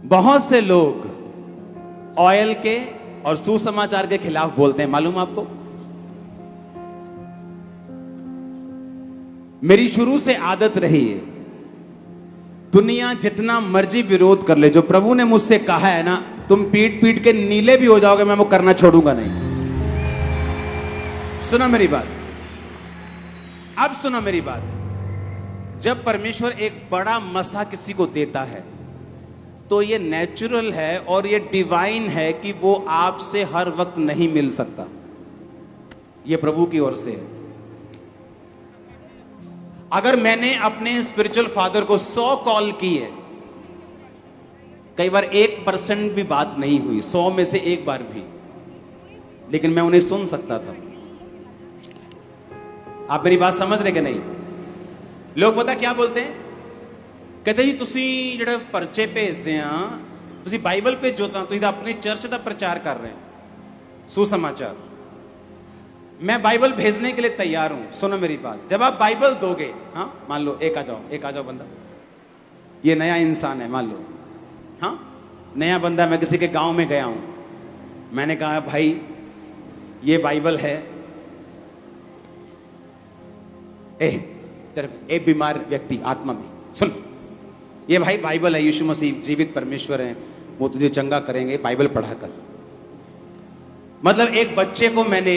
बहुत से लोग ऑयल के और सुसमाचार के खिलाफ बोलते हैं, मालूम आपको? मेरी शुरू से आदत रही है, दुनिया जितना मर्जी विरोध कर ले, जो प्रभु ने मुझसे कहा है ना, तुम पीट पीट के नीले भी हो जाओगे, मैं वो करना छोड़ूंगा नहीं। सुनो मेरी बात, अब सुनो मेरी बात। जब परमेश्वर एक बड़ा मसा किसी को देता है तो ये नेचुरल है और ये डिवाइन है कि वो आपसे हर वक्त नहीं मिल सकता, ये प्रभु की ओर से है। अगर मैंने अपने स्पिरिचुअल फादर को 100 कॉल की है, कई बार 1% भी बात नहीं हुई, 100 में से एक बार भी, लेकिन मैं उन्हें सुन सकता था। आप मेरी बात समझ रहे कि नहीं? लोग पता क्या बोलते हैं, कहते जी तुसी ਜਿਹੜੇ ਪਰਚੇ ਭੇਜਦੇ ਆ, ਤੁਸੀਂ ਬਾਈਬਲ ਭੇਜੋ ਤਾਂ ਤੁਸੀਂ ਤਾਂ ਆਪਣੀ ਚਰਚ ਦਾ ਪ੍ਰचार कर रहे हैं, सुसमाचार। मैं बाइबल भेजने के लिए तैयार हूं। सुनो मेरी बात, जब आप बाइबल दोगे, हाँ मान लो एक आ जाओ बंदा, ये नया इंसान है, मान लो, हाँ नया बंदा, मैं किसी के गांव में गया हूं, मैंने कहा भाई ये बाइबल है, एक बीमार व्यक्ति आत्मा में, सुन ये भाई बाइबल है, यीशु मसीह जीवित परमेश्वर हैं, वो तुझे चंगा करेंगे, बाइबल पढ़ा कर। मतलब एक बच्चे को मैंने,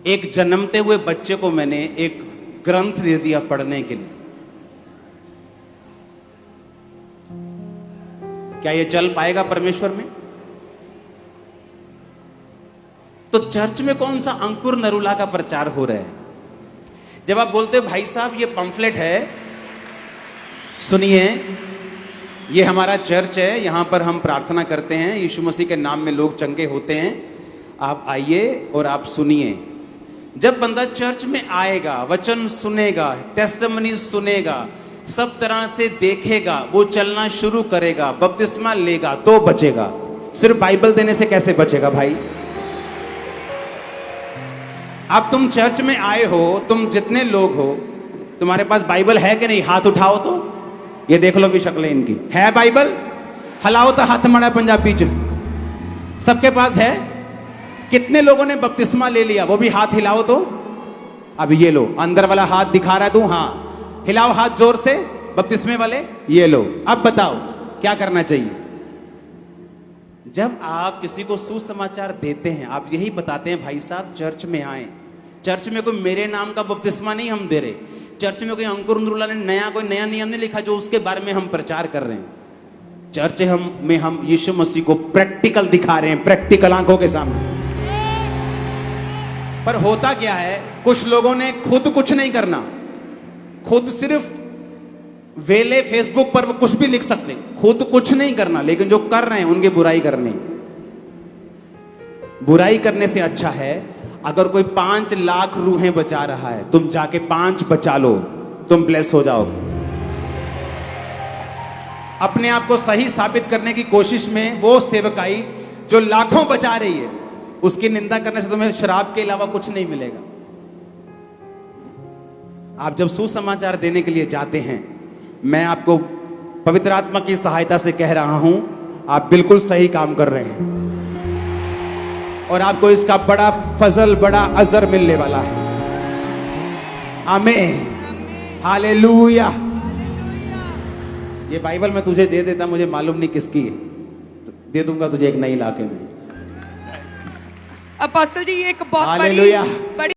एक जन्मते हुए बच्चे को मैंने एक ग्रंथ दे दिया पढ़ने के लिए। क्या ये चल पाएगा परमेश्वर में? तो चर्च में कौन सा अंकुर नरुला का प्रचार हो रहा है? जब आप बोलते भाई साहब ये पंफलेट है, सुनिए, ये हमारा चर्च है, यहां पर हम प्रार्थना करते हैं, यीशु मसीह के नाम में लोग चंगे होते हैं, आप आइए और आप सुनिए। जब बंदा चर्च में आएगा, वचन सुनेगा, टेस्टिमनी सुनेगा, सब तरह से देखेगा, वो चलना शुरू करेगा, बपतिस्मा लेगा तो बचेगा। सिर्फ बाइबल देने से कैसे बचेगा भाई? अब तुम चर्च में आए हो, तुम जितने लोग हो, तुम्हारे पास बाइबल है कि नहीं? हाथ उठाओ तो ये देख लो भी शक्लें इनकी, है बाइबल? हलाओ तो हाथ मड़ा पंजाबी च, सबके पास है? कितने लोगों ने बपतिस्मा ले लिया, वो भी हाथ हिलाओ तो। अब ये लो, अंदर वाला हाथ दिखा रहा है तू, हाँ हिलाओ हाथ जोर से, बपतिस्मे वाले ये लो। अब बताओ क्या करना चाहिए? जब आप किसी को सुसमाचार देते हैं, आप यही बताते हैं भाई साहब चर्च में आए, चर्च में कोई मेरे नाम का बपतिस्मा नहीं हम दे रहे, चर्च में कोई अंकुर नरुला ने कोई नया नियम नहीं लिखा जो उसके बारे में हम प्रचार कर रहे हैं। चर्च में हम यीशु मसीह को प्रैक्टिकल दिखा रहे हैं, प्रैक्टिकल आंखों के सामने। पर होता क्या है, कुछ लोगों ने खुद कुछ नहीं करना, खुद सिर्फ वेले फेसबुक पर वो कुछ भी लिख सकते, खुद कुछ नहीं करना, लेकिन जो कर रहे हैं उनकी बुराई करनी। बुराई करने से अच्छा है अगर कोई 5 लाख रूहें बचा रहा है, तुम जाके 5 बचा लो, तुम ब्लेस हो जाओगे। अपने आप को सही साबित करने की कोशिश में वो सेवकाई जो लाखों बचा रही है, उसकी निंदा करने से तुम्हें शराब के अलावा कुछ नहीं मिलेगा। आप जब सुसमाचार देने के लिए जाते हैं, मैं आपको पवित्र आत्मा की सहायता से कह रहा हूं, आप बिल्कुल सही काम कर रहे हैं और आपको इसका बड़ा फजल, बड़ा अजर मिलने वाला है। आमीन, हालेलुया। ये बाइबल मैं तुझे दे देता, मुझे मालूम नहीं किसकी है, तो दे दूंगा तुझे एक नए इलाके में। अपोस्टल जी, ये एक बहुत हालेलुया। बड़ी